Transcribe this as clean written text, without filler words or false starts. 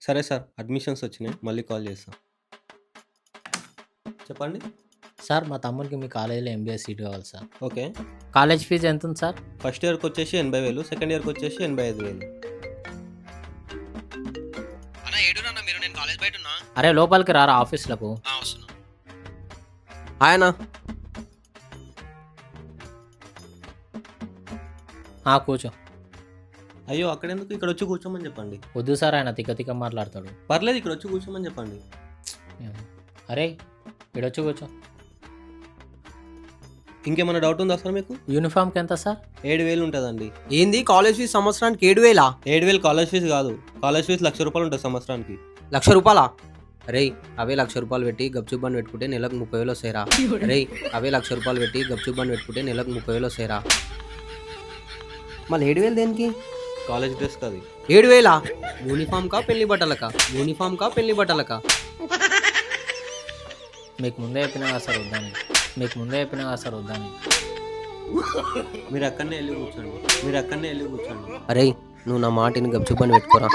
సరే sir, admissions వచ్చినాయి. మళ్ళీ కాల్ చేస్తా. చెప్పండి. సార్ మా తమ్ముడికి మీ కాలేజీలో ఎంబీఏ సీట్ కావాలి సార్. ఓకే. కాలేజ్ ఫీజు ఎంత ఉంది సార్? ఫస్ట్ ఇయర్‌కి వచ్చేసి 80,000, సెకండ్ ఇయర్‌కి వచ్చేసి 85,000. అన్న ఏడురన్నా మీరు? నేను కాలేజ్ బయట ఉన్నా. అరే లోపలికి రారా ఆఫీస్లకు. వస్తున్నా. హాయ్ అన్న. కూర్చో. అయ్యో! అక్కడెందుకు, ఇక్కడ వచ్చి కూర్చోమని చెప్పండి. వద్దు సార్, ఆయన తిక్క తిక్క మాట్లాడతాడు. పర్లేదు, ఇక్కడ వచ్చి కూర్చోమని చెప్పండి. అరే ఇడొచ్చి కూర్చో. ఇంకేమైనా డౌట్ ఉందా సార్ మీకు? యూనిఫామ్కి ఎంత సార్? 7,000 ఉంటుందండి. ఏంది కాలేజ్ ఫీజు సంవత్సరానికి 7,000? 7,000 కాలేజ్ ఫీజు కాదు. కాలేజ్ ఫీజు ₹1,00,000 ఉంటుంది సంవత్సరానికి. ₹1,00,000? అరే అవే ₹1,00,000 పెట్టి గప్చుప్ బండి పెట్టుకుంటే నెలకు 30,000 వస్తాయిరా. అరే అవే ₹1,00,000 పెట్టి గప్చుప్ బండి పెట్టుకుంటే నెలకు 30,000 వస్తాయిరా. మళ్ళీ 7,000 దేనికి? కాలేజ్ డ్రెస్ కాదు. 7,000? యూనిఫామ్ కా పెళ్లి బట్టలకా? యూనిఫామ్ కా పెళ్లి బట్టలకా? మీకు ముందే చెప్పినా కదా సార్ వద్దని. మీరు అక్కడనే వెళ్ళి కూర్చోండి. అరే నువ్వు నా మాటిని గప్చుప్ బండి పెట్టుకోరా.